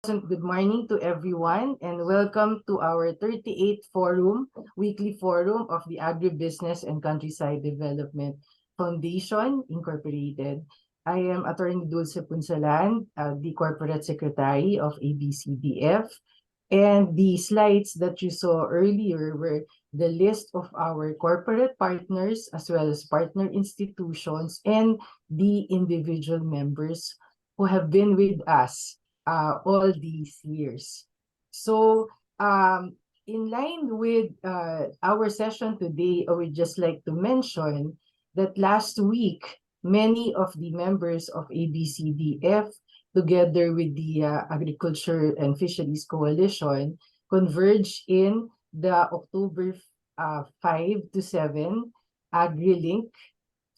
Good morning to everyone and welcome to our 38th weekly forum of the Agribusiness and Countryside Development Foundation, Incorporated. I am Attorney Dulce Punsalan, the Corporate Secretary of ABCDF, and the slides that you saw earlier were the list of our corporate partners as well as partner institutions and the individual members who have been with us all these years. So in line with our session today, I would just like to mention that last week, many of the members of ABCDF, together with the Agriculture and Fisheries Coalition, converged in the October 5 to 7 AgriLink,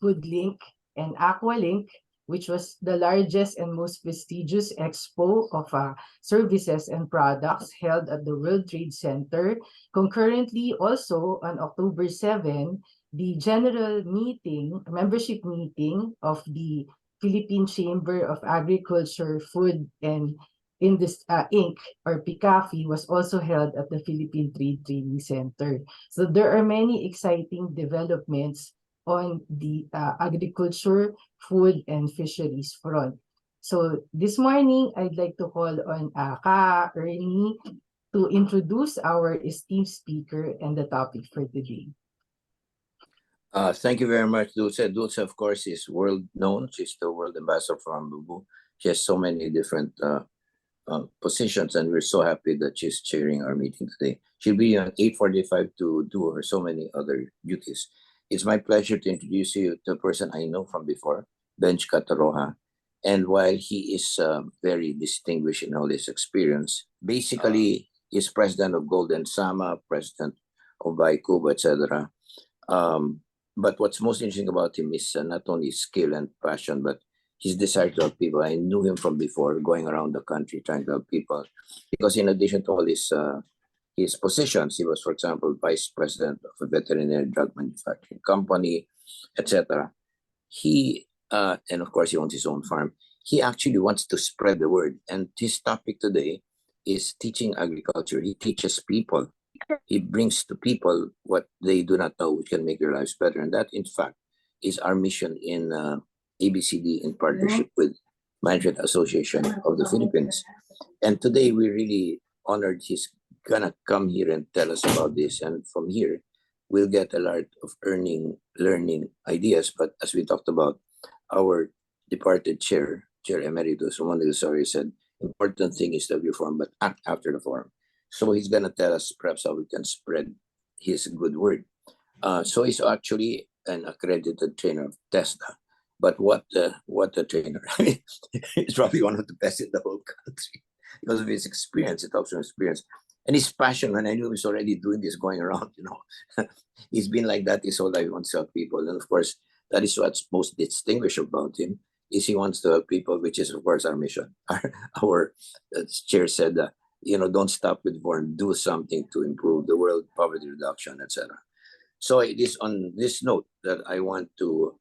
FoodLink, and AquaLink, which was the largest and most prestigious expo of services and products held at the World Trade Center. Concurrently, also on October 7, the general meeting, membership meeting of the Philippine Chamber of Agriculture, Food, and Inc. or PICAFI was also held at the Philippine Trade Training Center. So there are many exciting developments on the agriculture, food, and fisheries front. So this morning, I'd like to call on Ka Ernie to introduce our esteemed speaker and the topic for today. Thank you very much, Dulce. Dulce, of course, is world known. She's the world ambassador for Kubo. She has so many different positions, and we're so happy that she's chairing our meeting today. She'll be on 8:45 to do her so many other duties. It's my pleasure to introduce you to a person I know from before, Benj Catarroja. And while he is very distinguished in all his experience, basically he's president of Golden Sama, president of Bahay, Kubo, etc. But what's most interesting about him is not only skill and passion, but his desire to help people. I knew him from before, going around the country trying to help people. Because in addition to all his positions, he was, for example, vice president of a veterinary drug manufacturing company, etc. He, and of course, he owns his own farm. He actually wants to spread the word. And his topic today is teaching agriculture. He teaches people. He brings to people what they do not know, which can make their lives better. And that, in fact, is our mission in ABCD in partnership with Management Association of the Philippines. And today we're really honored he's gonna come here and tell us about this. And from here, we'll get a lot of learning ideas. But as we talked about, our departed chair emeritus, Juan del Soria, said, important thing is to be formed, but act after the forum. So he's gonna tell us perhaps how we can spread his good word. So he's actually an accredited trainer of TESDA. But what a trainer. He's probably one of the best in the whole country because of his experience. It talks from experience. And his passion, when I knew he was already doing this, going around, he's been like that his whole life. He wants to help people. And of course, that is what's most distinguished about him, is he wants to help people, which is, of course, our mission. Our chair said, don't stop with foreign, do something to improve the world, poverty reduction, etc. So it is on this note that I want to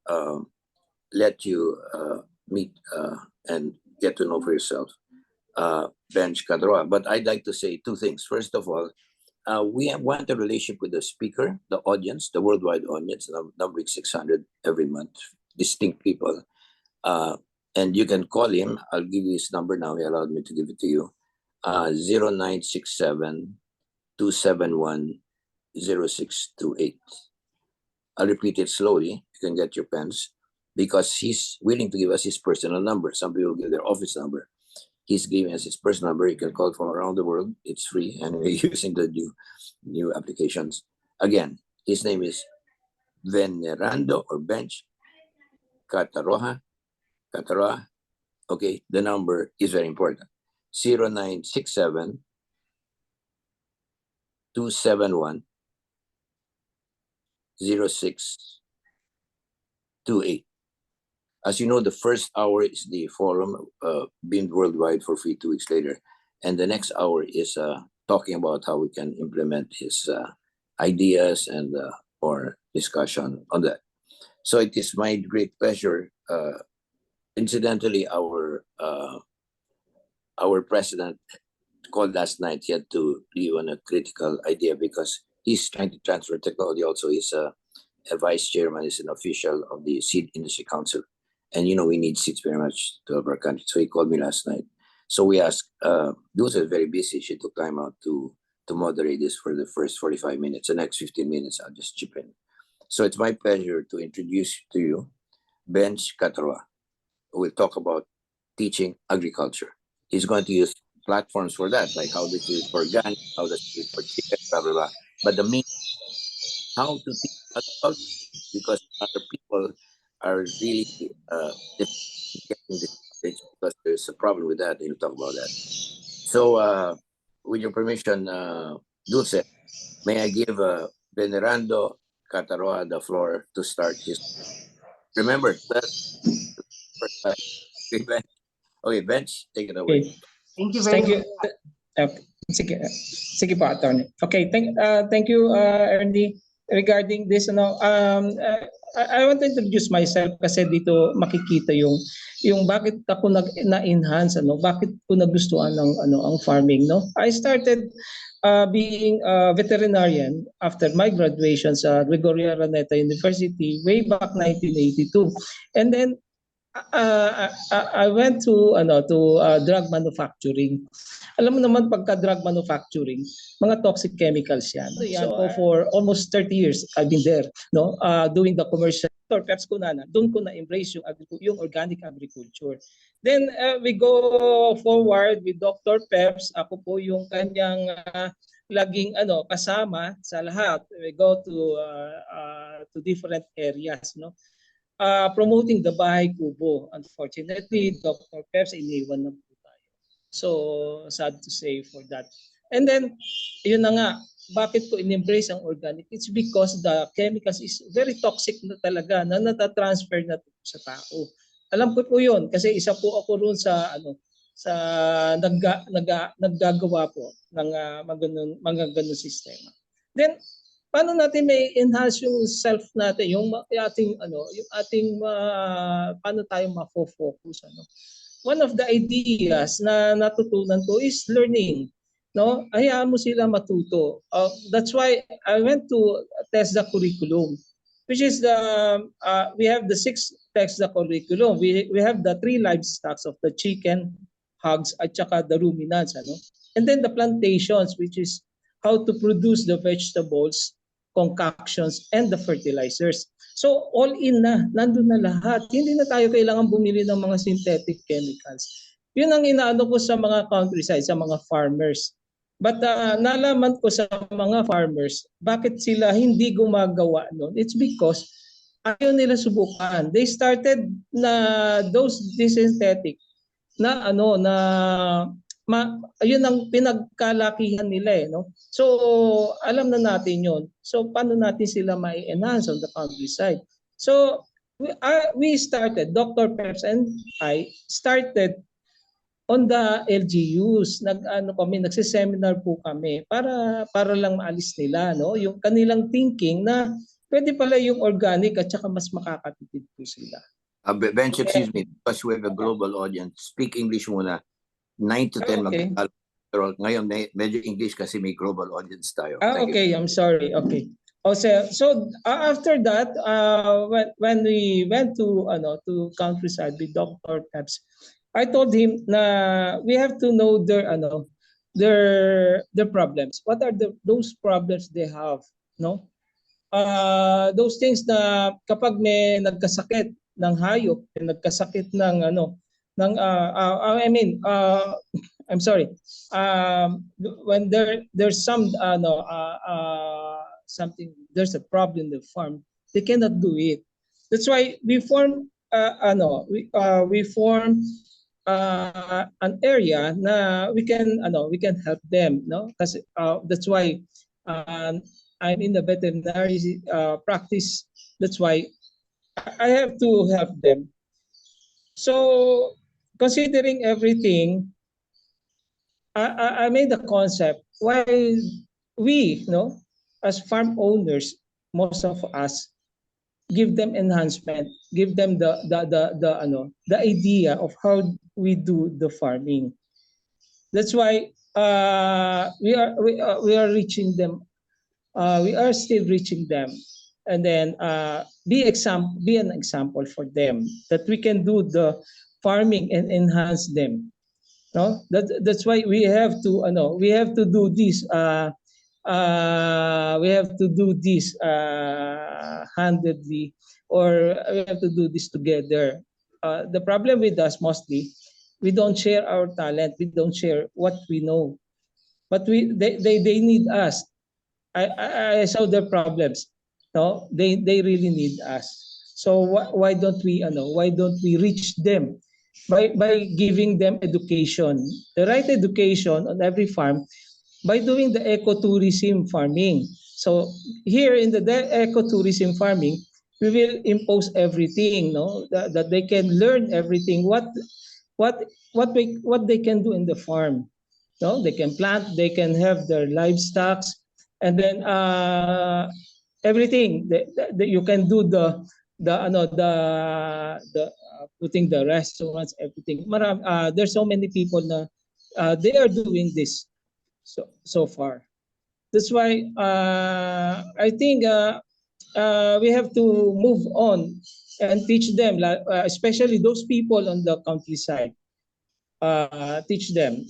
let you meet and get to know for yourself Benj Catarroja. But I'd like to say two things. First of all, we want a relationship with the speaker, the audience, the worldwide audience, numbering 600 every month, distinct people. And you can call him. I'll give you his number now. He allowed me to give it to you. 0967-271-0628. I'll repeat it slowly. You can get your pens, because he's willing to give us his personal number. Some people give their office number. He's giving us his personal number. You can call from around the world. It's free, and we're using the new applications. Again, his name is Venerando or Benj Catarroja. Okay, the number is very important. 0967 271 0628. As you know, the first hour is the forum beamed worldwide for free 2 weeks later. And the next hour is talking about how we can implement his ideas and or discussion on that. So it is my great pleasure. Incidentally, our our president called last night. He had to leave on a critical idea because he's trying to transfer technology. Also, he's a vice chairman, is an official of the Seed Industry Council. And, we need seeds very much to help our country. So he called me last night. So we asked, Dulce is very busy. She took time out to moderate this for the first 45 minutes. The next 15 minutes, I'll just chip in. So it's my pleasure to introduce to you Benj Catarroja, who will talk about teaching agriculture. He's going to use platforms for that, like how this is for organic, how this is for chicken, blah, blah, blah. But the main, how to teach agriculture, because other people are really getting this knowledge because there's a problem with that, and you'll talk about that. So, with your permission, Dulce, may I give Venerando Catarroja the floor to start his. Remember, okay, Bench, take it away. Okay. Thank you very much. Sige, sige po, Attorney. Okay, thank you, Ernie. Regarding this, I want to introduce myself kasi dito makikita yung bakit ako na-enhance, bakit ko nagustuhan ang farming, no? I started being a veterinarian after my graduation sa Gregorio Araneta University way back 1982. And then I went to drug manufacturing. Alam mo naman pagka drug manufacturing, mga toxic chemicals yan. So for almost 30 years I've been there, no? Doing the commercial. Perhaps doon ko na embrace yung organic agriculture. Then we go forward with Dr. Peps. Ako po yung kanyang laging kasama sa lahat. We go to different areas, no? Promoting the Bahay Kubo. Unfortunately, Dr. Peps iniwan na po tayo. So, sad to say for that. And then, yun na nga, bakit ko in-embrace ang organic? It's because the chemicals is very toxic na talaga, na natatransfer na sa tao. Alam ko po yun, kasi isa po ako roon sa naggagawa po ng mga ganun sistema. Then, paano natin may enhance yung self natin, yung ating paano tayo mafo-focus, One of the ideas na natutunan ko is learning, no? Hayaan mo sila matuto. That's why I went to TESDA curriculum, which is we have the 6 TESDA curriculum. We have the 3 livestocks of the chicken, hogs, at saka the ruminants, And then the plantations, which is how to produce the vegetables, concoctions, and the fertilizers. So all in na, nandun na lahat. Hindi na tayo kailangan bumili ng mga synthetic chemicals. Yun ang inaano ko sa mga countryside, sa mga farmers. But nalaman ko sa mga farmers, bakit sila hindi gumagawa nun? It's because ayaw nila subukan. They started na those synthetic na yun ang pinagkalakihan nila, no? So alam na natin yun. So paano natin sila ma-enhance on the countryside? So we started, Dr. Peps and I started on the LGUs. Nagsiseminar po kami para lang maalis nila, no? Yung kanilang thinking na pwede pala yung organic at saka mas makakatipid po sila. Bench, excuse me, because we have a global audience. Speak English muna. 9 to 10 Okay. Pero ngayon medyo English kasi may global audience tayo. Okay, I'm sorry. Okay. So after that, when we went to countryside with Dr. Peps, I told him na we have to know their problems. What are those problems they have, no? Those things na kapag may nagkasakit ng hayop, nagkasakit ng I'm sorry. When there's some something, there's a problem in the farm, they cannot do it. That's why we form an area na we can help them, no? Kasi that's why I'm in the veterinary practice. That's why I have to help them. So considering everything, I made the concept why we, as farm owners, most of us, give them enhancement, give them the idea of how we do the farming. That's why we are reaching them. We are still reaching them, and then be an example for them that we can do the farming and enhance them. No, that's why we have to we have to do this. We have to do this handedly, or we have to do this together. The problem with us mostly, we don't share our talent. We don't share what we know, but they need us. I saw their problems. No, they really need us. So why don't we why don't we reach them by giving them education, the right education on every farm, by doing the ecotourism farming. So here in the ecotourism farming, we will impose everything, no, that they can learn everything. What what they can do in the farm. No, they can plant, they can have their livestock, and then everything you can do the putting the restaurants, everything. There's so many people na they are doing this so far. That's why I think we have to move on and teach them, especially those people on the countryside. Teach them.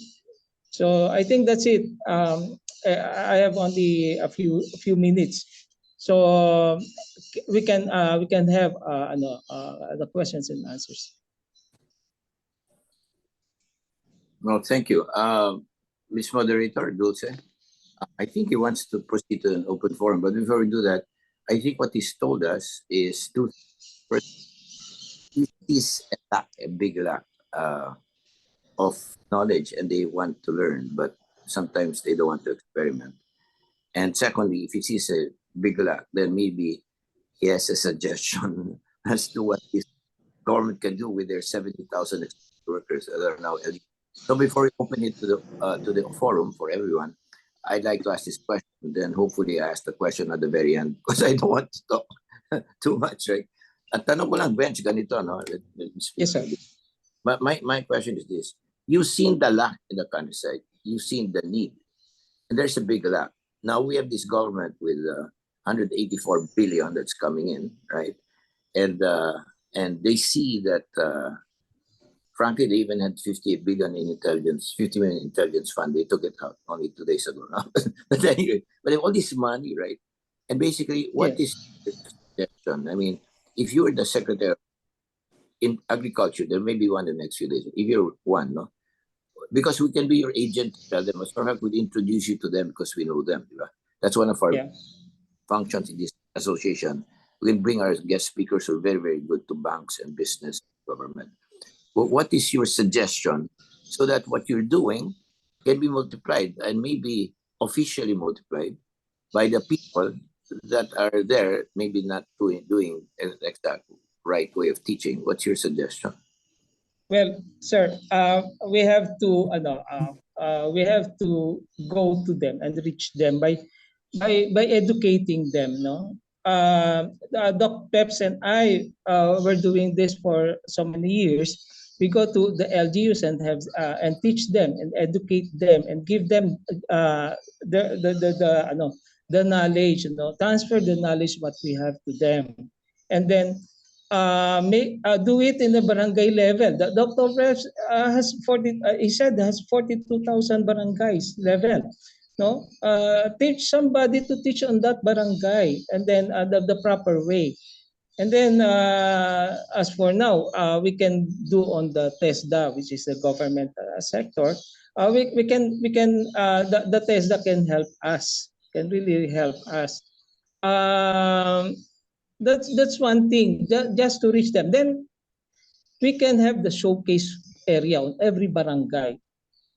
So I think that's it. I have only a few minutes, so we can have the questions and answers. Well, thank you. Ms. Moderator, Dulce, I think he wants to proceed to an open forum, but before we do that, I think what he's told us is it is a big lack of knowledge, and they want to learn, but sometimes they don't want to experiment. And secondly, if he sees a big lack, then maybe he has a suggestion as to what this government can do with their 70,000 workers that are now eligible. So before we open it to the forum for everyone, I'd like to ask this question. Then hopefully I ask the question at the very end, because I don't want to talk too much, right? At tanong ko lang, bench, ganito, no? Yes, sir. But my question is this. You've seen the lack in the countryside. You've seen the need. And there's a big lack. Now we have this government with 184 billion that's coming in, right? And they see that, frankly, they even had 50 billion in intelligence, 50 million intelligence fund. They took it out only 2 days ago now. But anyway, but they have all this money, right? And basically, what is the suggestion? I mean, if you were the secretary in agriculture, there may be one in the next few days. If you're one, no? Because we can be your agent, tell them, or perhaps we'll introduce you to them because we know them. Right? That's one of our functions in this association. We can bring our guest speakers who are very, very good to banks and business government. Well, what is your suggestion so that what you're doing can be multiplied and maybe officially multiplied by the people that are there, maybe not doing an exact right way of teaching? What's your suggestion? Well, sir, we have to go to them and reach them by educating them. No, Doc Peps and I were doing this for so many years. We go to the LGUs and have and teach them and educate them and give them the knowledge, transfer the knowledge what we have to them, and then do it in the barangay level. The Dr. Reps has 40. He said has 42,000 barangays level. No, teach somebody to teach on that barangay, and then the proper way. And then as for now, we can do on the TESDA, which is the government sector. We can the TESDA can help us, can really help us. That's one thing, just to reach them. Then we can have the showcase area on every barangay,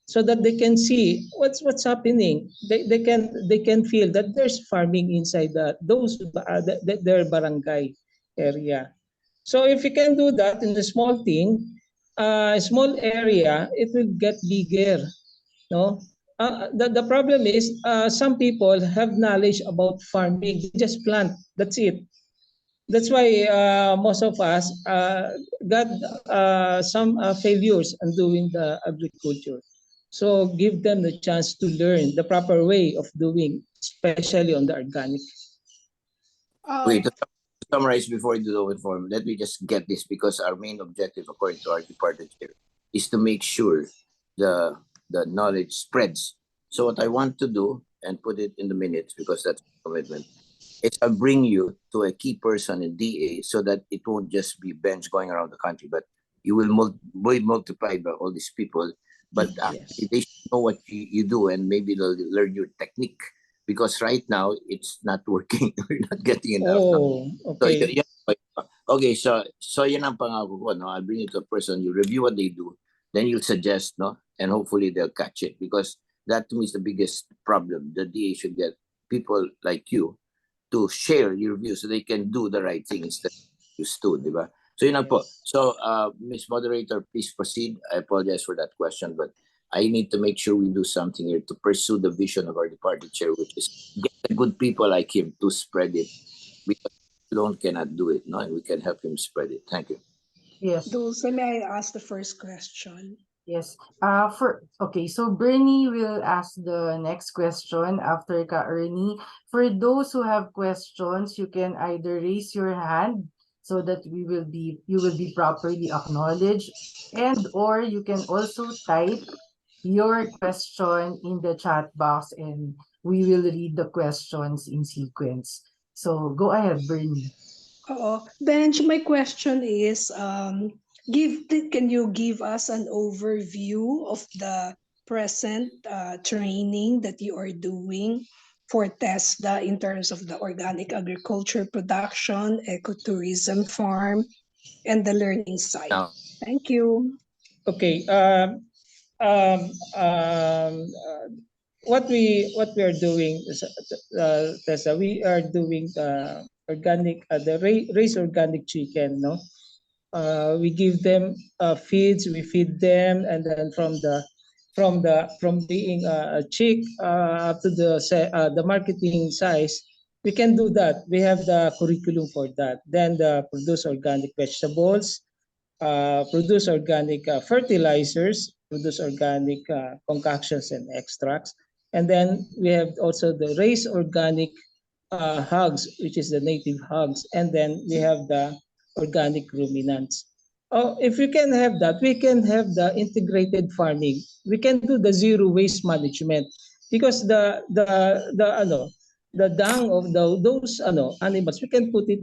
so that they can see what's happening. They can feel that there's farming inside their barangay area. So if you can do that in a small thing, small area, it will get bigger. No, the problem is some people have knowledge about farming. They just plant. That's it. That's why most of us got some failures in doing the agriculture. So give them the chance to learn the proper way of doing, especially on the organic. Wait, to summarize before you do the informal, let me just get this, because our main objective, according to our department chair, is to make sure the knowledge spreads. So what I want to do, and put it in the minutes because that's a commitment, is I'll bring you to a key person in DA so that it won't just be bench going around the country, but you will be multiplied by all these people. But Yes. they should know what you do, and maybe they'll learn your technique, because right now it's not working. We're not getting enough. Oh, okay. Okay, so yun ang pangako ko, no? I'll bring you to a person, you review what they do, then you'll suggest, no? And hopefully they'll catch it, because that to me is the biggest problem. The DA should get people like you to share your views so they can do the right thing instead of used to, di ba? So yun lang po. So, Ms. Moderator, please proceed. I apologize for that question, but I need to make sure we do something here to pursue the vision of our department chair, which is get the good people like him to spread it. Because alone cannot do it, no? And we can help him spread it. Thank you. Yes. Dulce, may I ask the first question? Yes. Okay, so Bernie will ask the next question after Ka Ernie. For those who have questions, you can either raise your hand so that you will be properly acknowledged, and or you can also type your question in the chat box and we will read the questions in sequence. So go ahead, Bernie. Benj, my question is, can you give us an overview of the present training that you are doing for TESDA in terms of the organic agriculture production, ecotourism farm, and the learning side? Now, Thank you. Okay. What we are doing is, Tessa, we are doing organic, raised organic chicken. No, we give them feeds, we feed them, and then from being a chick up to the marketing size, we can do that. We have the curriculum for that. Then produce organic vegetables, produce organic fertilizers, produce organic concoctions and extracts. And then we have also the raised organic hogs, which is the native hogs. And then we have the organic ruminants. Oh, if we can have that, we can have the integrated farming. We can do the zero waste management, because the dung of those animals, we can put it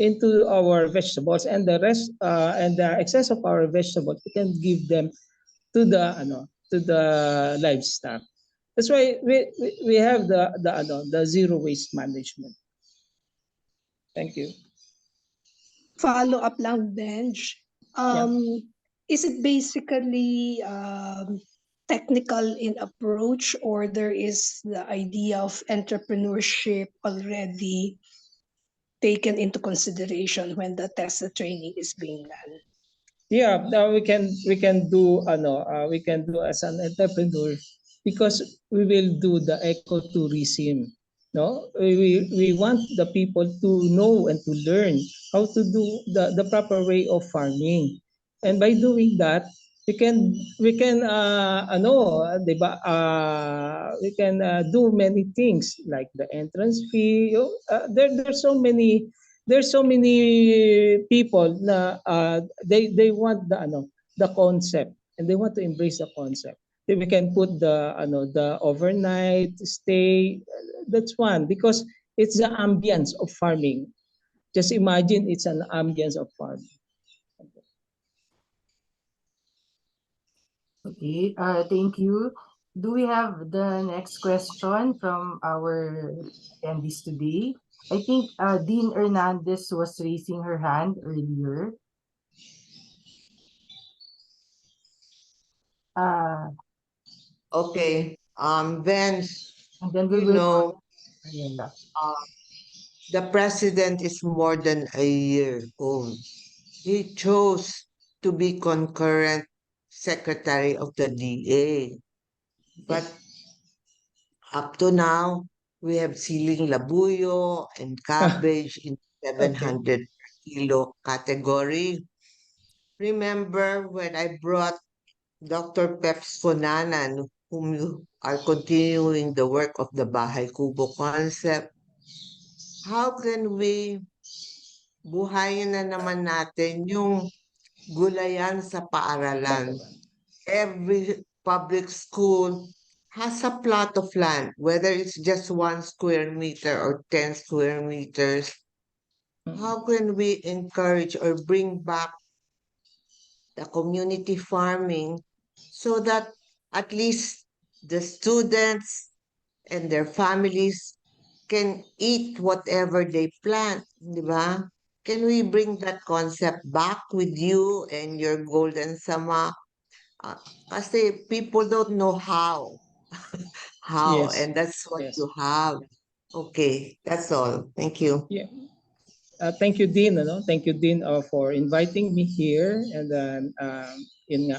into our vegetables, and the rest and the excess of our vegetables we can give them to the livestock. That's why we have the zero waste management. Thank you. Follow up lang, Benj. Is it basically technical in approach, or there is the idea of entrepreneurship already taken into consideration when the TESDA training is being done? Yeah, we can do we can do as an entrepreneur, because we will do the ecotourism. No, we want the people to know and to learn how to do the proper way of farming, and by doing that, we can diba, we can do many things like the entrance fee. There's so many people na they want the concept, and they want to embrace the concept. Then we can put the overnight stay. That's one, because it's the ambience of farming. Just imagine, it's an ambience of farming. Okay, thank you. Do we have the next question from our attendees today? I think Dean Hernandez was raising her hand earlier. Okay. Vince, And then we you will know, Mariela. the president is more than a year old. He chose to be concurrent secretary of the DA. But up to now, we have siling labuyo and cabbage in 700 kilo category. Remember when I brought Dr. Peps Funanan, whom you are continuing the work of the Bahay Kubo concept. How can we buhayin na naman natin yung gulayan sa paaralan? Every public school has a plot of land, whether it's just 1 square meter or 10 square meters. How can we encourage or bring back the community farming so that at least the students and their families can eat whatever they plant, di ba? Can we bring that concept back with you and your golden sama? Kasi people don't know how. How, Yes. and that's what Yes. you have. Okay, that's all. Thank you. Yeah. Thank you, Dean. Thank you, Dean, for inviting me here. And then, yun nga.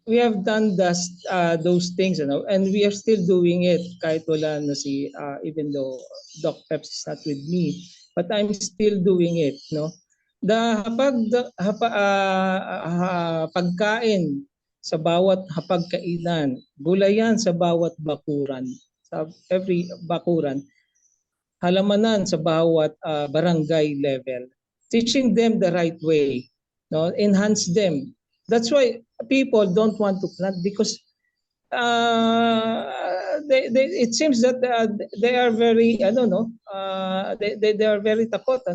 We have done those things, and we are still doing it kahit wala na even though Doc Peps is not with me, but I'm still doing it, no? Pagkain sa bawat hapagkainan, gulayan sa bawat bakuran, sa every bakuran, halamanan sa bawat barangay level, teaching them the right way, no, enhance them. That's why people don't want to plant, because it seems that they are very, I don't know, they are very takot,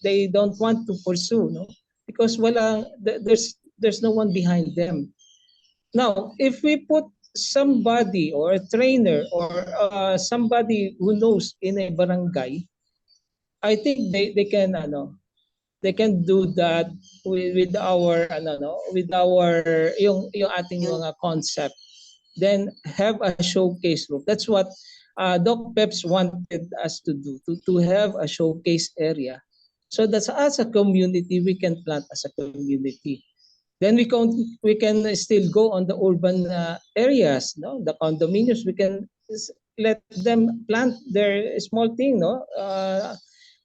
they don't want to pursue, no, because there's no one behind them. Now, if we put somebody or a trainer or somebody who knows in a barangay, I think they can do that with our yung ating mga concept, then have a showcase room. That's what Doc Peps wanted us to do, to have a showcase area, so that as a community we can plant as a community. Then we can still go on the urban areas, no, the condominiums. We can let them plant their small thing, no.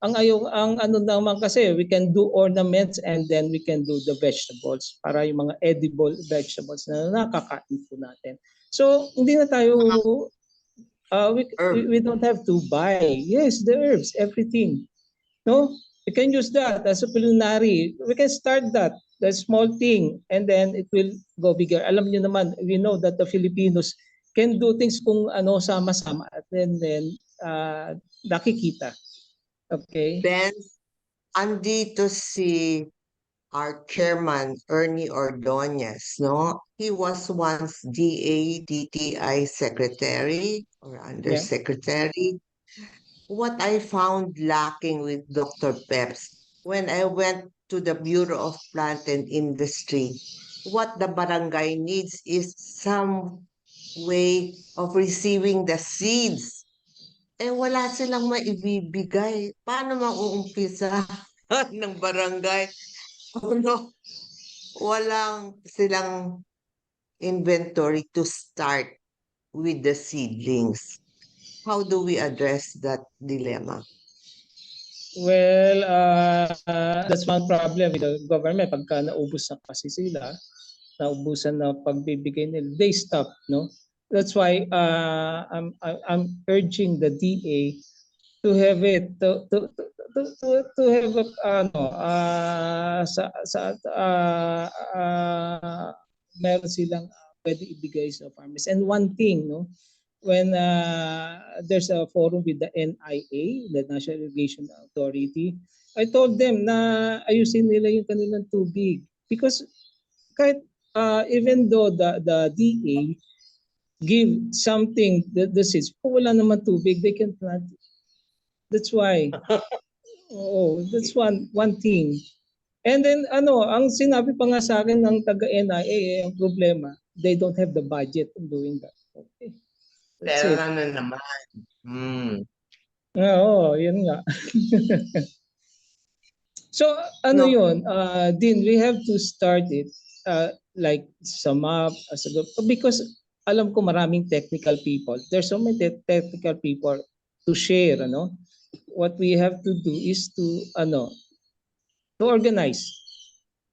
Ang ano naman kasi, we can do ornaments and then we can do the vegetables, para yung mga edible vegetables na nakakain po natin. So hindi na tayo we don't have to buy. Yes, the herbs, everything. No, we can use that as a culinary. We can start that small thing, and then it will go bigger. Alam niyo naman, we know that the Filipinos can do things kung sama-sama, at then nakikita. Okay. Then, andito si our chairman, Ernie Ordonez, no? He was once DA-ATI secretary or undersecretary. What I found lacking with Dr. Peps, when I went to the Bureau of Plant and Industry, what the barangay needs is some way of receiving the seeds. Wala silang maibibigay. Paano mauumpisa ng barangay? Ano? Walang silang inventory to start with the seedlings. How do we address that dilemma? Well, that's one problem with the government. Pagka naubos na kasi sila, naubusan na pagbibigay nila, they stop, no? That's why I'm urging the DA to have it, to have meron silang pwede ibigay sa farmers. And one thing, no, when there's a forum with the NIA, the National Irrigation Authority, I told them na ayusin nila yung kanilang tubig, because kahit even though the DA give something, the seeds, kung wala naman tubig, they can plant. That's why. That's one thing. And then ang sinabi pa nga sa akin ng taga-NIA, ang problema, they don't have the budget in doing that. Okay. Pero ano naman. Oo, yun nga. So ano yun, Dean, we have to start it like sa map, as a group, because alam ko maraming technical people. There's so many technical people to share, What we have to do is to organize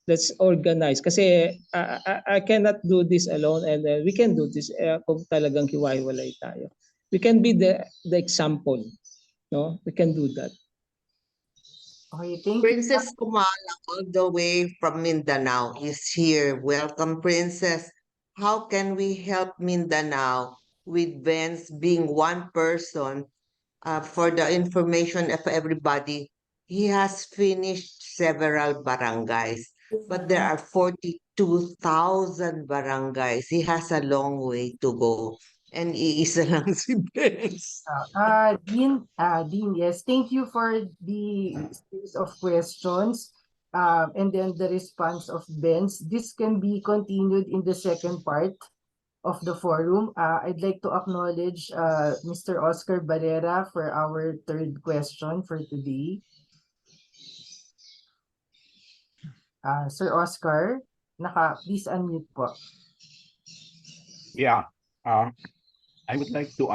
Let's organize kasi I cannot do this alone, and we can do this kung talagang hiwa-hiwalay tayo. We can be the example, no? We can do that. Okay, thank you. Princess Kumala, all the way from Mindanao, is here. Welcome, Princess. How can we help Mindanao with Vince being one person for the information of everybody? He has finished several barangays, but there are 42,000 barangays. He has a long way to go. And iisa lang si Vince. Dean, yes, thank you for the series of questions. And then the response of Benz. This can be continued in the second part of the forum. I'd like to acknowledge Mr. Oscar Barrera for our third question for today. Sir Oscar, please unmute po. Yeah, I would like to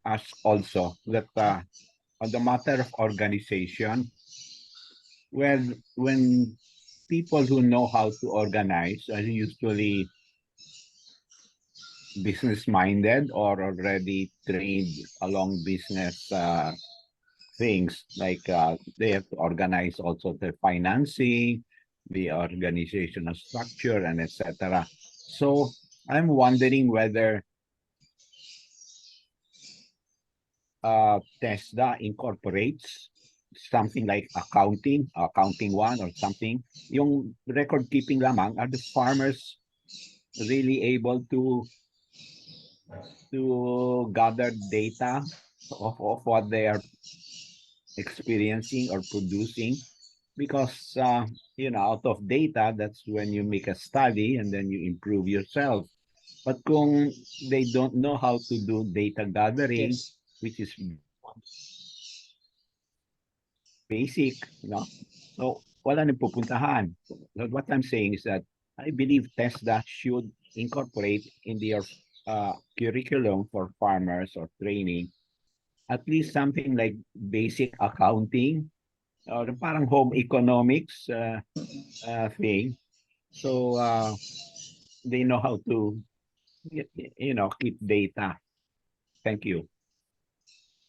ask also that on the matter of organization, when people who know how to organize are usually business-minded or already trained along business things, like they have to organize also their financing, the organizational structure, and etc. So I'm wondering whether TESDA incorporates something like accounting 1 or something. Yung record keeping lamang, are the farmers really able to gather data of what they are experiencing or producing? Because out of data, that's when you make a study and then you improve yourself. But kung they don't know how to do data gathering, Yes. which is basic, so wala nang pupuntahan. What I'm saying is that I believe TESDA should incorporate in their curriculum for farmers or training at least something like basic accounting or parang home economics thing. So they know how to keep data. Thank you.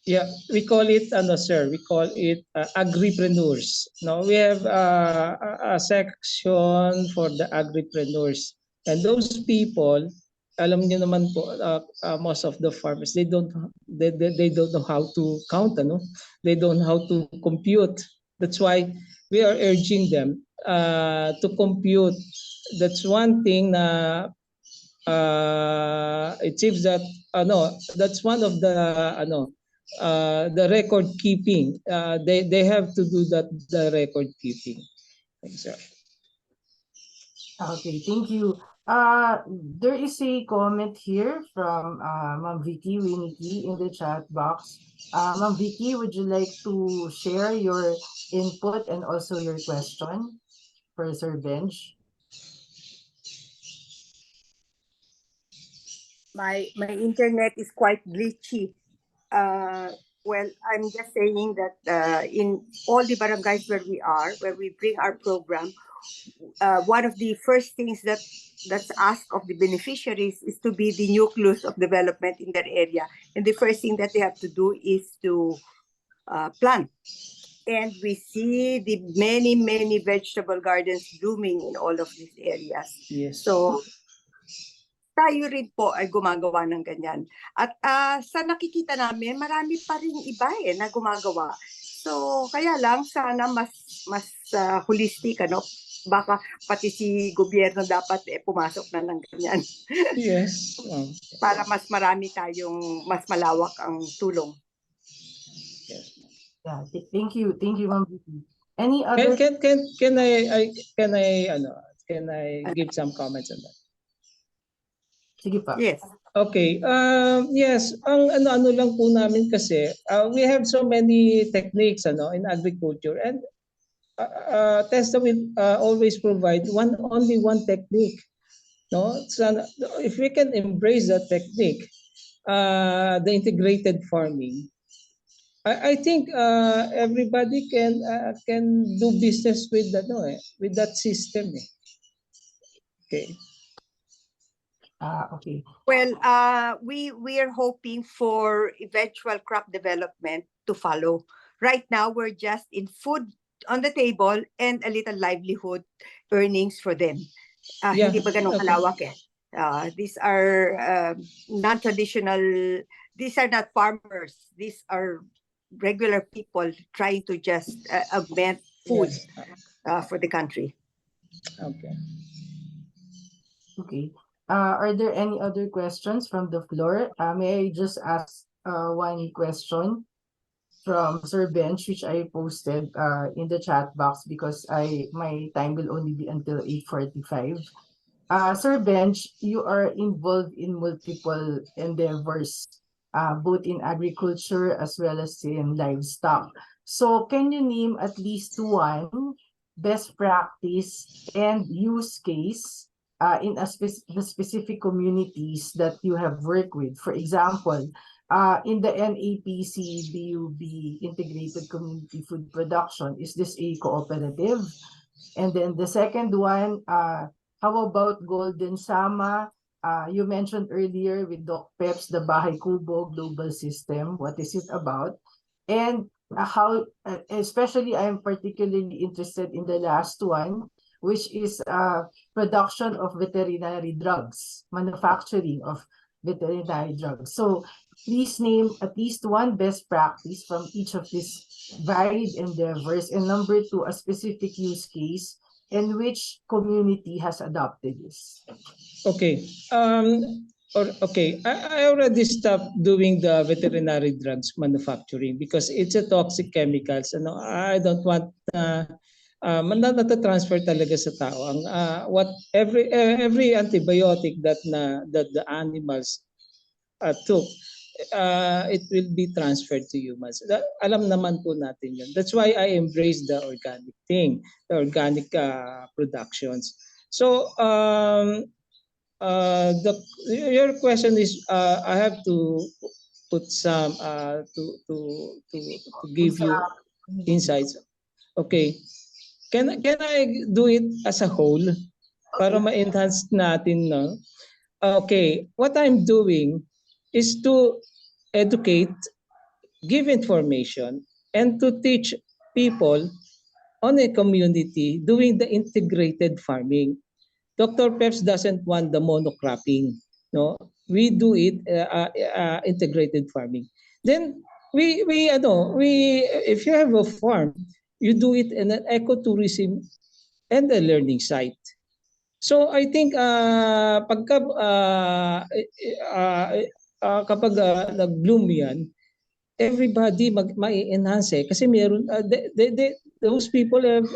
Yeah, we call it sir, we call it agripreneurs. No, we have a section for the agripreneurs. And those people, alam niyo naman po, most of the farmers, they don't know how to count, They don't know how to compute. That's why we are urging them to compute. That's one thing na it seems that that's one of the record keeping. They have to do that, the record keeping. Thanks, sir. Okay, thank you. There is a comment here from Ma'am Vicky Winiki in the chat box. Ma'am Vicky, would you like to share your input and also your question for Sir Benj? My internet is quite glitchy. Well, I'm just saying that in all the barangays where we bring our program, one of the first things that's asked of the beneficiaries is to be the nucleus of development in their area. And the first thing that they have to do is to plant. And we see the many, many vegetable gardens blooming in all of these areas. Yes. So, tayo rin po ay gumagawa ng ganyan. At sa nakikita namin, marami pa rin iba na gumagawa. So, kaya lang, sana mas holistic, Baka pati si gobyerno dapat pumasok na ng ganyan. Yes. Para mas marami tayong, mas malawak ang tulong. Yes. Yeah, thank you, Ma'am Vicky. Any other? Can I give some comments on that? Sige pa. Yes. Okay. Yes, ang ano lang po namin kasi we have so many techniques in agriculture, and TESDA will always provide only one technique. No, so if we can embrace that technique, the integrated farming, I think everybody can do business with with that system. Okay. Okay. Well, we are hoping for eventual crop development to follow. Right now, we're just in food on the table and a little livelihood earnings for them. Yeah. Hindi pa ganun Okay. kalawak eh. These are non-traditional, these are not farmers. These are regular people trying to just augment food Yes. for the country. Okay. Okay. Are there any other questions from the floor? May I just ask one question from Sir Bench, which I posted in the chat box because my time will only be until 8:45. Sir Bench, you are involved in multiple endeavors, both in agriculture as well as in livestock. So can you name at least one best practice and use case in the specific communities that you have worked with? For example, in the NAPC BUB Integrated Community Food Production, is this a cooperative? And then the second one, how about Golden Sama? You mentioned earlier with Doc Peps, the Bahay Kubo global system. What is it about? And how, especially I'm particularly interested in the last one, which is production of veterinary drugs, manufacturing of veterinary drugs. So please name at least one best practice from each of these varied endeavors. And number two, a specific use case in which community has adopted this. Okay. Okay. I already stopped doing the veterinary drugs manufacturing because it's a toxic chemicals. I don't want transfer talaga sa tao. What every antibiotic that the animals took, it will be transferred to humans. Alam naman po natin yun. That's why I embrace the organic thing, the organic productions. So your question is, I have to put some to give you insights. Okay. Can I do it as a whole para ma-enhance natin, no? Okay, what I'm doing is to educate, give information, and to teach people on a community doing the integrated farming. Dr. Peps doesn't want the monocropping. No, we do it integrated farming. Then we if you have a farm, you do it in an ecotourism and a learning site. So I think kapag nag-bloom yan, everybody ma-enhance kasi meron those people have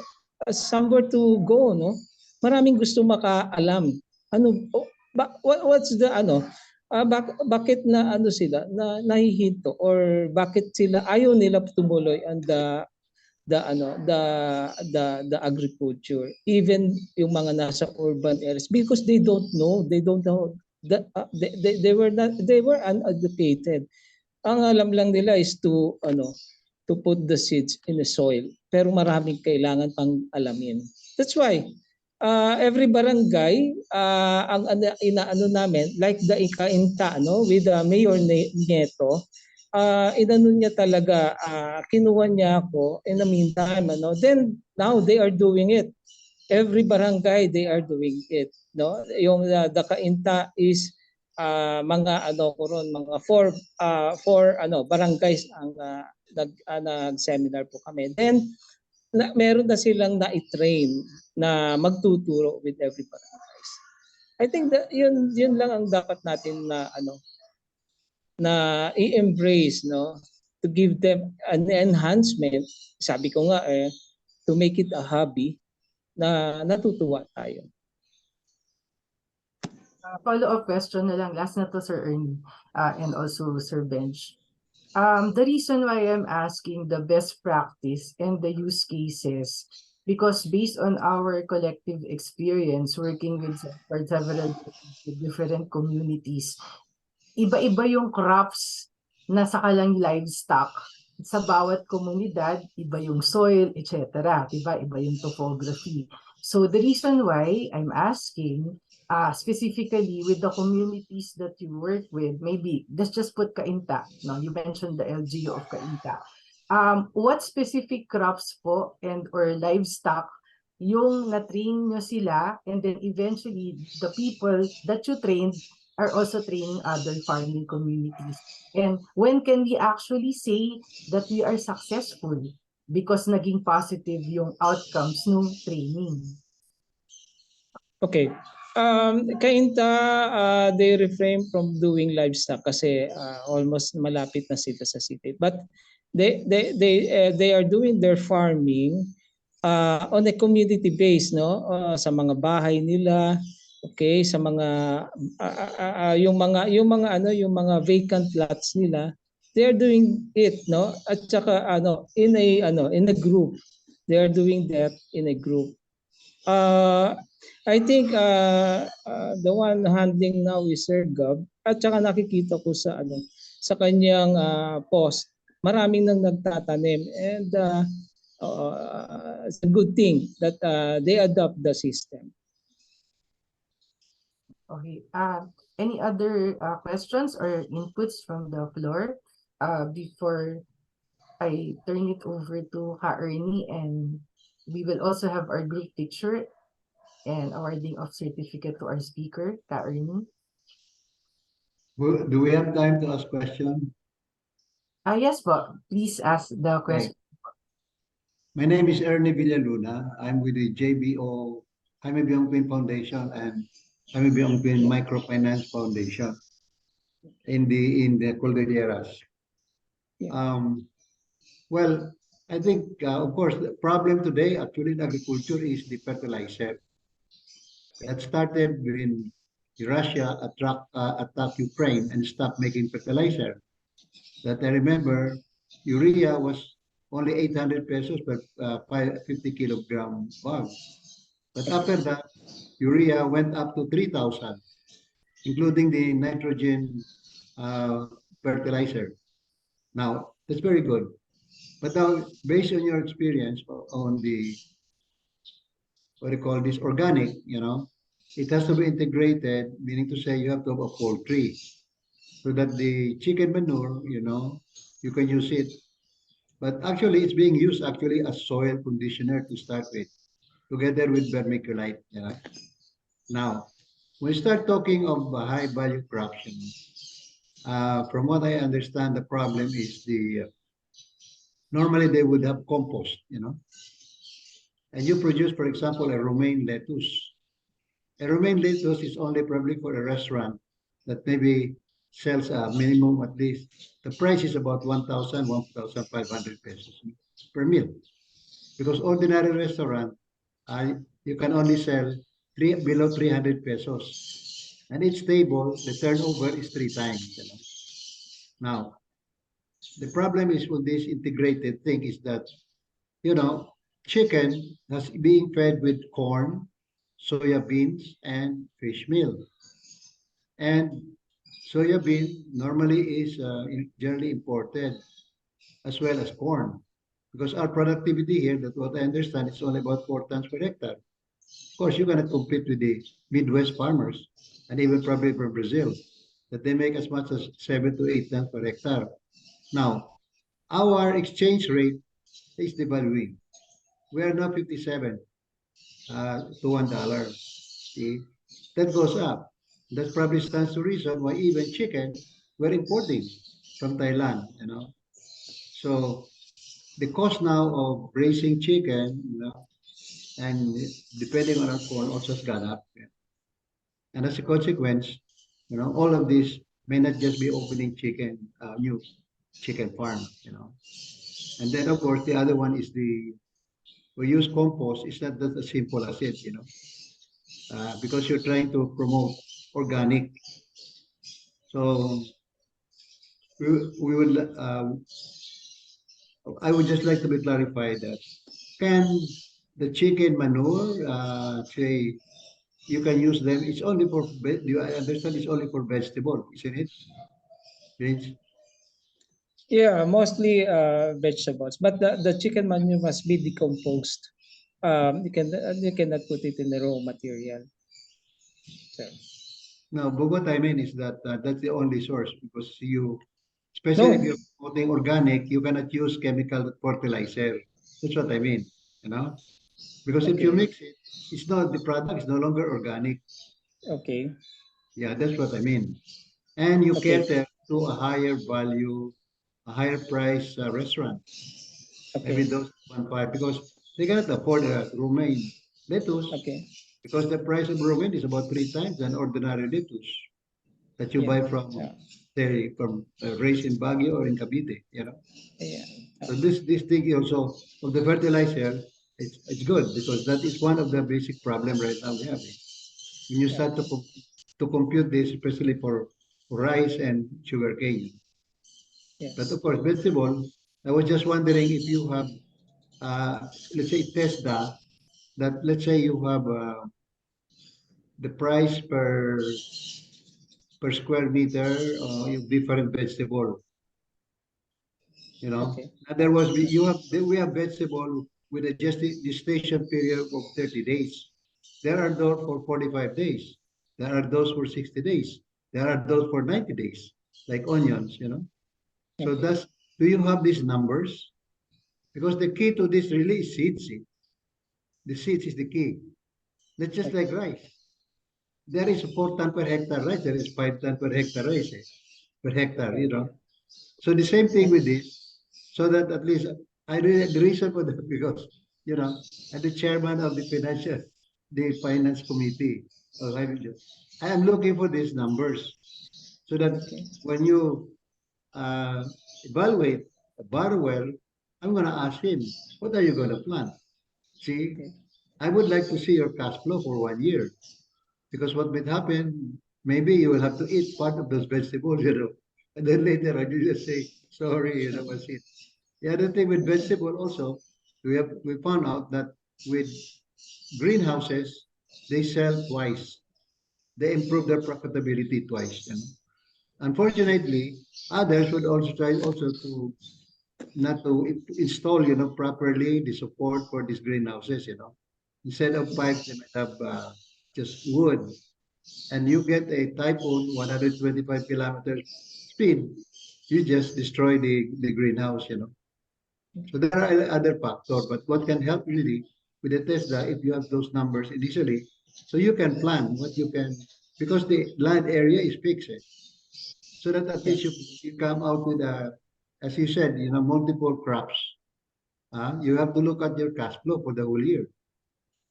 somewhere to go, no? Maraming gusto makaalam. What's the bakit na sila na nahihinto or bakit sila ayaw nila tumuloy on the agriculture, even yung mga nasa urban areas, because they don't know that they were uneducated. Ang alam lang nila is to put the seeds in the soil, pero maraming kailangan pang alamin. That's why every barangay ang inaano namin, like the Ika-Inta with Mayor Nieto, inano niya talaga, kinuha niya ako in the meantime, then now they are doing it. Every barangay they are doing it, no? Yung the Kainta is mga mga four barangays ang nag-seminar po kami. Then meron na silang na-train na magtuturo with every barangays. I think that yun lang ang dapat natin na i-embrace, no, to give them an enhancement. Sabi ko nga to make it a hobby na natutuwa tayo. Follow-up question na lang, last na to Sir Ernie and also Sir Bench. The reason why I'm asking the best practice and the use cases, because based on our collective experience working with several different communities, iba-iba yung crops na sakalang livestock sa bawat komunidad, iba yung soil, etc. Diba? Iba yung topography. So the reason why I'm asking, specifically with the communities that you work with, maybe let's just put Cainta. No, you mentioned the LGU of Cainta. What specific crops po and or livestock yung na-train nyo sila, and then eventually the people that you trained are also training other farming communities. And when can we actually say that we are successful because naging positive yung outcomes ng training? Okay. Kainta, they refrain from doing livestock kasi almost malapit na sila sa city. But they are doing their farming on a community base, no? Sa mga bahay nila, okay, sa mga yung mga vacant lots nila, they are doing it, no? At saka in a group. They are doing that in a group. I think the one handling now is Sir Gab, at saka nakikita ko sa kanyang post, maraming nang nagtatanim, and it's a good thing that they adopt the system. Okay. Any other questions or inputs from the floor before I turn it over to Ka Ernie, and we will also have our group picture and awarding of certificate to our speaker, Ka Ernie. Do we have time to ask questions? Yes, po. Please ask the question. My name is Ernie Villaluna. I'm with the JBO, Jaime Biongpin Foundation and Jaime Biongpin Microfinance Foundation in the Cordilleras. Well, I think, of course, the problem today actually in agriculture is the fertilizer. That started when Russia attacked Ukraine and stopped making fertilizer. That I remember, urea was only 800 pesos per 50 kilogram bag. But after that, urea went up to 3,000, including the nitrogen fertilizer. Now, that's very good. But now, based on your experience on the, what do you call this, organic, it has to be integrated, meaning to say you have to have a poultry so that the chicken manure, you can use it. But actually, it's being used actually as soil conditioner to start with, together with vermiculite. Now, when we start talking of high value production, from what I understand, the problem is normally they would have compost, and you produce, for example, a romaine lettuce. A romaine lettuce is only probably for a restaurant that maybe sells a minimum at least. The price is about 1,000, 1,500 pesos per meal. Because ordinary restaurant, you can only sell below 300 pesos. And each table, the turnover is 3 times. Now, the problem is with this integrated thing is that, chicken has being fed with corn, soya beans, and fish meal. And soya bean normally is generally imported, as well as corn, because our productivity here, that what I understand, is only about 4 tons per hectare. Of course, you're going to compete with the Midwest farmers, and even probably from Brazil, that they make as much as 7 to 8 tons per hectare. Now, our exchange rate is devaluing. We are now 57 to $1. See, that goes up. That probably stands to reason why even chicken we're importing from Thailand. So the cost now of raising chicken, and depending on our corn, also has gone up. And as a consequence, all of this may not just be opening new chicken farm. And then of course the other one is we use compost. It's not that as simple as it, because you're trying to promote organic. So I would just like to be clarified that can the chicken manure, say, you can use them. It's only for, do I understand it's only for vegetable, isn't it? Vince? Yeah, mostly vegetables, but the chicken manure must be decomposed. You cannot put it in the raw material. So, No, but what I mean is that that's the only source because especially if no, you're putting organic, you cannot use chemical fertilizer. That's what I mean, you know? Because if you okay, mix it, the product is no longer organic. okay, Yeah, that's what I mean. And you okay, cater to a higher value, a higher price restaurant. Maybe okay, those 1.5 because they cannot afford romaine lettuce okay, because the price of romaine is about 3 times than ordinary lettuce that you yeah, buy from, yeah, say, from raised in Baguio or in Cavite, you know. yeah, So this thing also of the fertilizer, it's good because that is one of the basic problem right now we have. When you yeah, start to compute this, especially for rice and sugarcane. But yes, of course, vegetable, I was just wondering if you have, let's say, TESDA, that let's say you have the price per square meter of different vegetable, you know. okay, And we have vegetable with a gestation period of 30 days. There are those for 45 days. There are those for 60 days. There are those for 90 days, like onions, you know. So okay, do you have these numbers? Because the key to this really is seeds. The seeds is the key. That's just like okay, rice. There is 4 ton per hectare rice. There is 5 ton per hectare rice, per hectare, you okay, know. So the same thing with this, so that at least the reason for that because, you know, I'm the chairman of the finance committee. I am looking for these numbers so that okay, when you uh, evaluate a borrower, I'm going to ask him, what are you going to plant? See, okay, I would like to see your cash flow for 1 year because what might happen, maybe you will have to eat part of those vegetables, you know, and then later on you just say, sorry, you know, what's it? The other thing with okay, vegetable also, we found out that with greenhouses, they sell twice. They improve their profitability twice, you know. Unfortunately, others would also try also to not to install, you know, properly the support for these greenhouses, you know. Instead of pipes, they might have just wood, and you get a typhoon 125 kilometers speed, you just destroy the greenhouse, you know. So there are other factors, but what can help really with the TESDA if you have those numbers initially, so you can plan what you can, because the land area is fixed, so that at yeah, least you come out with as you said, you know, multiple crops. You have to look at your cash flow for the whole year.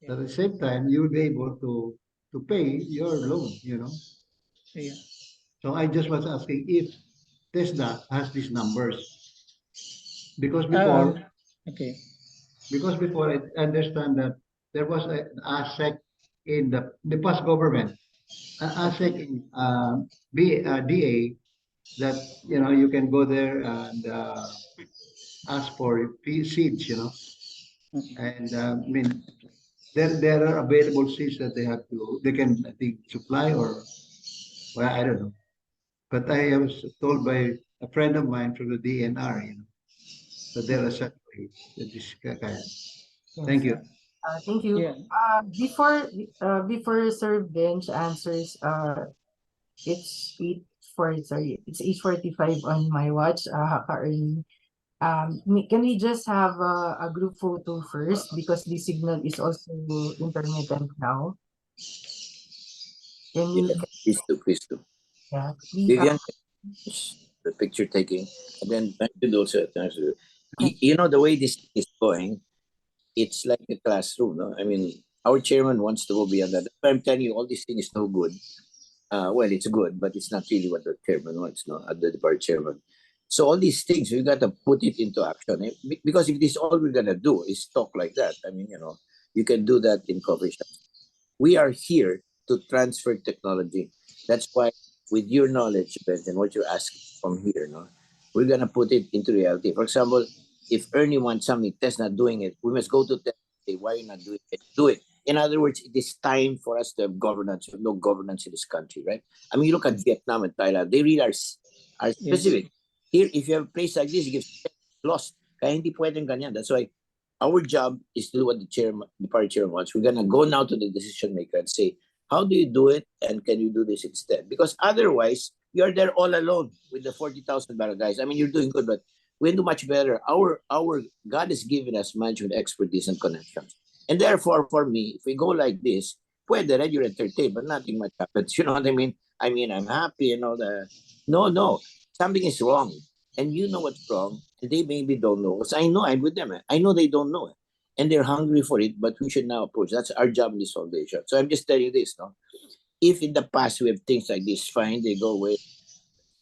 yeah, At the same time, you will be able to pay your loan, you know. yeah. So I just was asking if TESDA has these numbers because Um, before okay, because before I understand that there was an ASEC in the past government, an ASEC okay, in DA that you know you can go there and ask for seeds, you know, okay, and I mean there are available seeds that they can I think supply or well I don't know, but I was told by a friend of mine from the DNR, you know, that there are okay, such ways that this kind. Yes. Thank you. yeah, Thank you. yeah, Before Sir Bench answers, it's 8:45 on my watch, ka-early. Can we just have a group photo first because the signal is also intermittent now? Can Yeah, we, please do, please do. yeah, we, Vivian, can you finish the picture taking, and then I should also answer. You know the way this is going, it's like a classroom. No, I mean our chairman wants to go beyond that. I'm telling you, all these things is no good. Well, it's good, but it's not really what the chairman wants. No, at the department chairman. So all these things we got to put it into action because if this all we're gonna do is talk like that, I mean, you know, you can do that in coffee shops. We are here to transfer technology. That's why, with your knowledge, Ben, and what you're asking from here, no, we're gonna put it into reality. For example, if Ernie wants something, Tess not doing it, we must go to Tess and say, why are you not doing it? Do it. In other words, it is time for us to have governance. We have no governance in this country, right? I mean, you look at Vietnam and Thailand; they really are yes, specific. Here, if you have a place like this, you give lost. Kaya hindi pwedeng ganyan. That's why our job is to do what the party chair wants. We're gonna go now to the decision maker and say, how do you do it, and can you do this instead? Because otherwise, you're there all alone with the 40,000 barangays. I mean, you're doing good, but we do much better. Our God has given us management expertise and connections, and therefore, for me, if we go like this, pwede rin you're entertained, but nothing much happens. You know what I mean? I mean, I'm happy and all that. No, something is wrong, and you know what's wrong, and they maybe don't know. Because I know I'm with them. I know they don't know it, and they're hungry for it. But we should now approach. That's our job in this foundation. So I'm just telling you this, no. If in the past we have things like this, fine, they go away,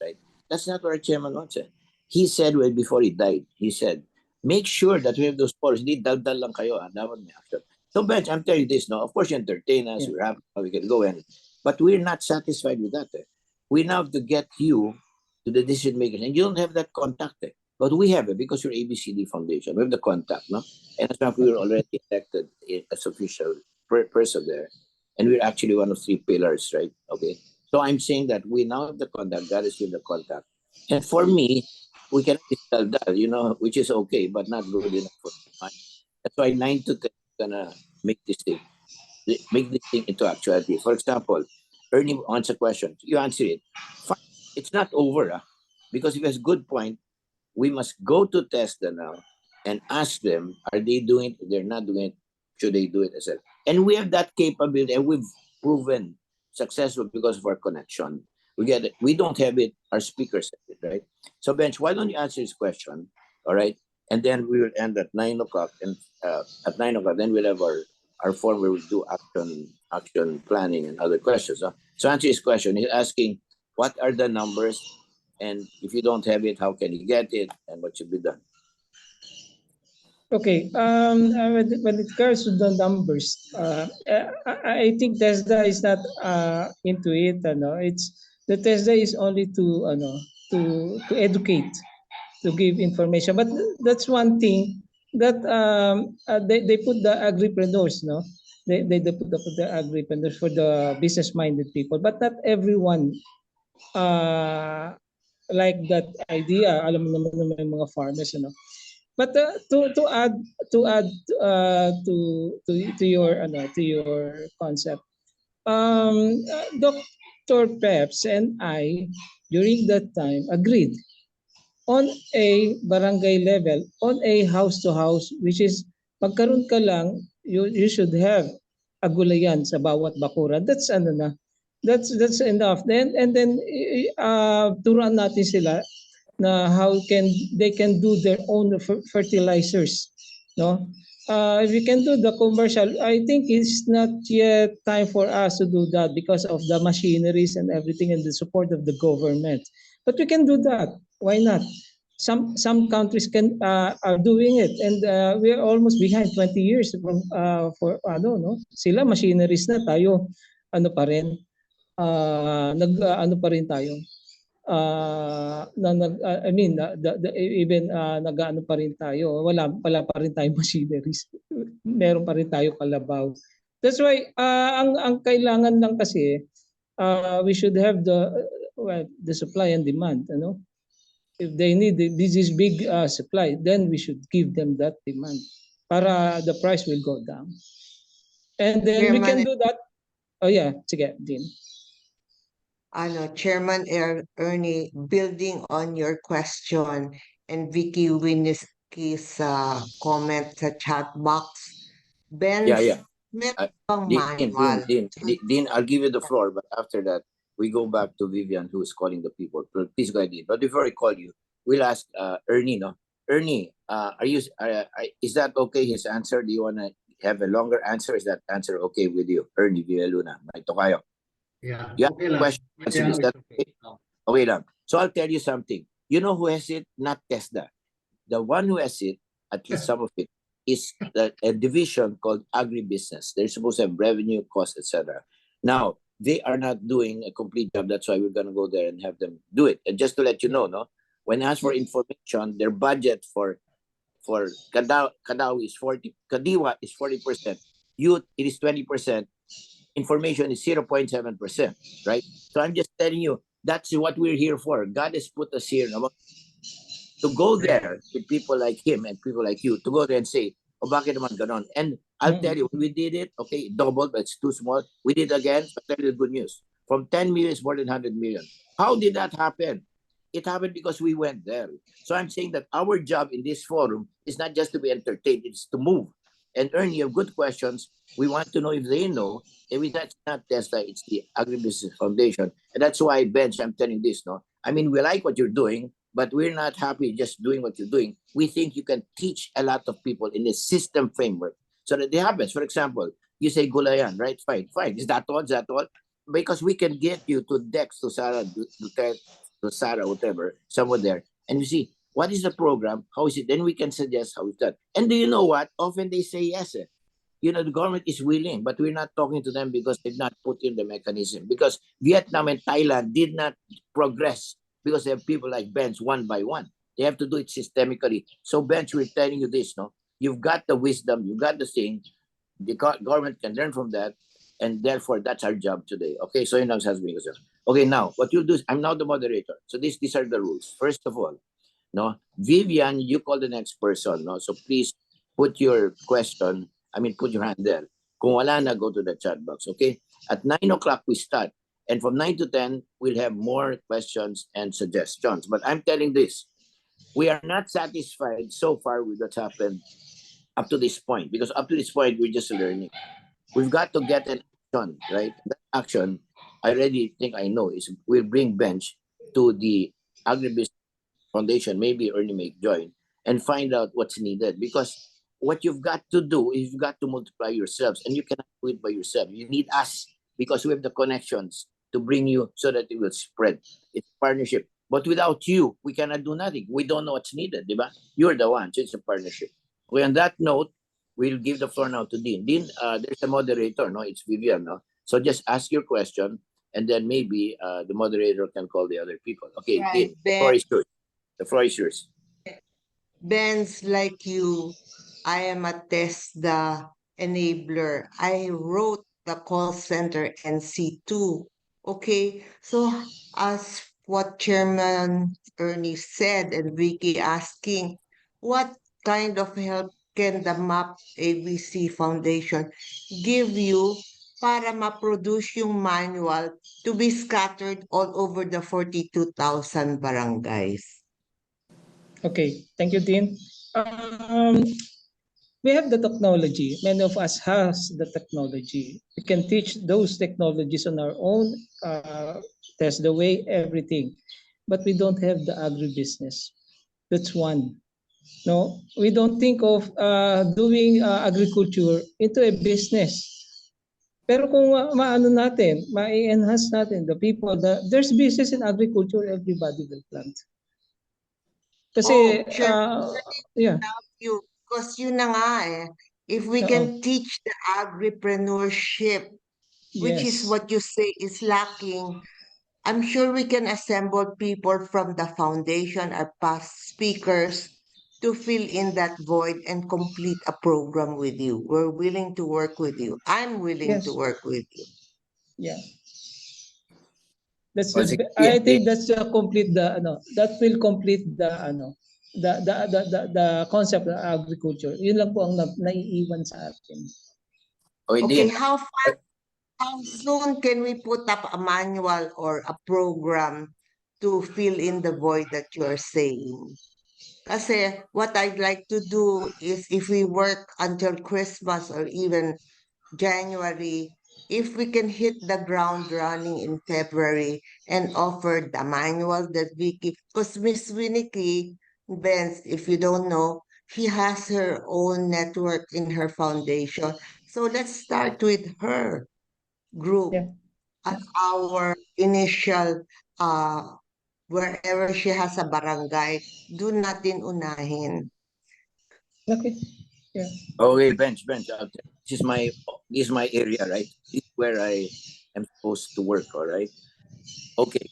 right? That's not what our chairman wants. He said well before he died, he said, make sure that we have those policies. Hindi dal-dal lang kayo. Dapat may action. So, Bench, I'm telling you this, no. Of course, you entertain us. We're happy. We can go in, but we're not satisfied with that. We now have to get you to the decision makers, and you don't have that contact. But we have it because you're ABCD Foundation. We have the contact, no? And that's why we were already elected as official person there. And we're actually one of 3 pillars, right? Okay. So I'm saying that we now have the contact, God is with the contact. And for me, we can be dal, you know, which is okay, but not good enough for me. That's why 9 to 10 gonna make this thing into actuality. For example, Ernie wants a question. You answer it. Fine. It's not over, because if he has a good point, we must go to TESDA now and ask them, are they doing it? If they're not doing it, should they do it as well? And we have that capability, and we've proven successful because of our connection. We get it. We don't have it. Our speakers have it, right? So, Bench, why don't you answer this question? All right. And then we will end at 9 o'clock. And at 9 o'clock, then we'll have our forum where we do action planning and other questions. So answer his question. He's asking, what are the numbers? And if you don't have it, how can you get it? And what should be done? Okay. When it comes to the numbers, I think TESDA is not into it. The TESDA is only to educate, to give information. But that's one thing that they put the agripreneurs, no? They put the agripreneurs for the business-minded people, but not everyone like that idea. Alam mo naman ng mga farmers, ano. But to add to your concept, Dr. Peps and I during that time agreed on a barangay level, on a house to house, which is magkaroon ka lang, you should have a gulayan sa bawat bakuran. That's that's enough. Then turuan natin sila na how they can do their own fertilizers, no? If we can do the commercial, I think it's not yet time for us to do that because of the machineries and everything and the support of the government. But we can do that. Why not? Some countries are doing it, and we are almost behind 20 years from for no? Sila machineries na, tayo pa rin pa rin tayo. Even nag-ano pa rin tayo, wala pa rin tayong machineries. Meron pa rin tayo kalabaw. That's why ang kailangan lang kasi we should have the supply and demand, ano? If they need this big supply, then we should give them that demand para the price will go down. And then we can do that. Oh yeah, sige, Dean. Chairman Ernie, building on your question and Vicky Winiski's comment sa chat box, Ben, Dean, I'll give you the floor, but after that, we go back to Vivian, who is calling the people. Please go ahead, Dean. But before I call you, we'll ask Ernie, no? Ernie, is that okay, his answer? Do you want to have a longer answer? Is that answer okay with you? Ernie Villaluna, may tokayo. Yeah, You have okay a question? Yeah, Is that okay? Okay lang. So I'll tell you something. You know who has it? Not TESDA. The one who has it, at least some of it, is a division called agribusiness. They're supposed to have revenue, cost, etc. Now, they are not doing a complete job. That's why we're going to go there and have them do it. And just to let you know, no, when I ask for information, their budget for Kadawi is 40%, Kadiwa is 40%, youth it is 20%, information is 0.7%, right? So I'm just telling you, that's what we're here for. God has put us here. to go there with people like him and people like you, to go there and say, oh, bakit naman ganon? And I'll tell you, when we did it, okay, doubled, but it's too small. We did again, but tell you the good news. From 10 million, it's more than 100 million. How did that happen? It happened because we went there. So I'm saying that our job in this forum is not just to be entertained, it's to move. And Ernie, you have good questions. We want to know if they know. If that's not TESDA, it's the Agribusiness Foundation. And that's why, Bench, I'm telling this, no? I mean, we like what you're doing, but we're not happy just doing what you're doing. We think you can teach a lot of people in a system framework so that it happens. For example, you say Gulayan, right? Fine, fine. Is that all? Is that all? Because we can get you to Dex, to Sarah, to Sarah, whatever, somewhere there. And you see, what is the program? How is it? Then we can suggest how it's done. And do you know what? Often they say yes. You know, the government is willing, but we're not talking to them because they've not put in the mechanism. Because Vietnam and Thailand did not progress because they have people like Bench one by one. They have to do it systemically. So Bench, we're telling you this, no? You've got the wisdom, you've got the thing. The government can learn from that. And therefore, that's our job today. Okay, so has been concerned. Okay, now, what you'll do is, I'm now the moderator. So these are the rules. First of all, no, Vivian, you call the next person, no? So please put your question, put your hand there. Kung wala na, go to the chat box, okay? At 9 o'clock, we start. And from 9 to 10, we'll have more questions and suggestions. But I'm telling this, we are not satisfied so far with what's happened up to this point. Because up to this point, we're just learning. We've got to get an action, right? That action, I already think I know, is we'll bring Bench to the Agribusiness Foundation, maybe Ernie may join, and find out what's needed. Because what you've got to do is you've got to multiply yourselves, and you cannot do it by yourself. You need us because we have the connections to bring you so that it will spread. It's a partnership. But without you, we cannot do nothing. We don't know what's needed, diba? You're the one, so it's a partnership. Okay, on that note, we'll give the floor now to Dean. Dean, there's a moderator, no? It's Vivian, no? So just ask your question, and then maybe the moderator can call the other people. Okay, Right, Dean, the floor is yours. The floor is yours. Ben's like you, I am a TESDA enabler. I wrote the call center NC2. Okay, so as what Chairman Ernie said and Vicky asking, what kind of help can the MAP ABC Foundation give you para ma-produce yung manual to be scattered all over the 42,000 barangays? Okay, thank you, Dean. We have the technology. Many of us has the technology. We can teach those technologies on our own, test the way, everything. But we don't have the agribusiness. That's one. No, we don't think of doing agriculture into a business. Pero kung maano natin, ma-enhance natin the people, there's business in agriculture, everybody will plant. Kasi, yeah. You, because yun na nga eh, if we can teach the agripreneurship, which is what you say is lacking, I'm sure we can assemble people from the foundation, our past speakers, to fill in that void and complete a program with you. We're willing to work with you. I'm willing to work with you. Yeah. That's I think that's complete the that will complete the the concept of agriculture. Yun lang po ang naiiwan sa atin. Okay, how soon can we put up a manual or a program to fill in the void that you're saying? Kasi what I'd like to do is if we work until Christmas or even January, if we can hit the ground running in February and offer the manual that Vicky, because Miss Winnicky Benz, if you don't know, she has her own network in her foundation. So let's start with her group as our initial wherever she has a barangay, do natin unahin. Okay. Yeah. Okay, bench. This is my area, right? This is where I am supposed to work, all right? Okay.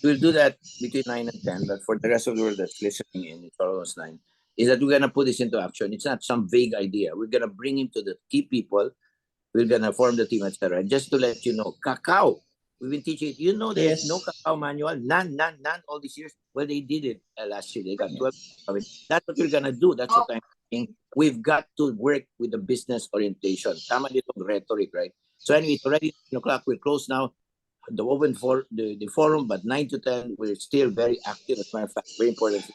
We'll do that between 9 and 10, but for the rest of the world that's listening in, it's almost 9, is that we're going to put this into action. It's not some vague idea. We're going to bring him to the key people. We're going to form the team, etc. And just to let you know, cacao We've been teaching it. You know, there's no Yes. cacao manual, none, all these years. Well, they did it last year. They got 12 of it. That's what we're gonna do. That's what I'm saying. We've got to work with the business orientation. Tama dito rhetoric, right? So anyway, it's already 9 o'clock. We're closed now. The open for the forum, but 9 to 10, we're still very active. As a matter of fact, very important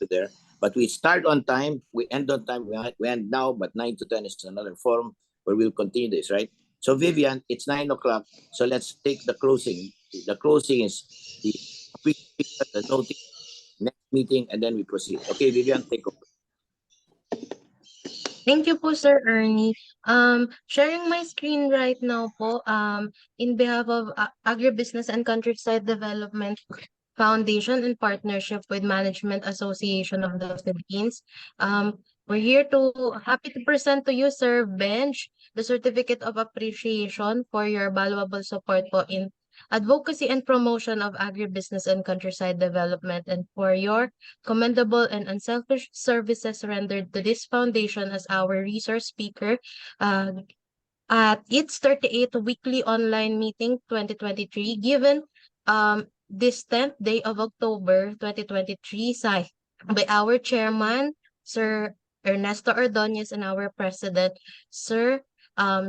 there. But we start on time, we end on time, we end now, but 9 to 10 is another forum where we'll continue this, right? So Vivian, it's 9 o'clock. So let's take the closing. The closing is the notice, next meeting, and then we proceed. Okay, Vivian, take over. Thank you po, Sir Ernie. Sharing my screen right now po, in behalf of Agribusiness and Countryside Development Foundation in partnership with Management Association of the Philippines. We're here happy to present to you, Sir Benj, the Certificate of Appreciation for your valuable support po in advocacy and promotion of agribusiness and countryside development, and for your commendable and unselfish services rendered to this foundation as our resource speaker at its 38th weekly online meeting 2023, given this 10th day of October 2023 by our chairman, Sir Ernesto Ordonez, and our president, Sir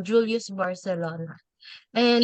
Julius Barcelona. And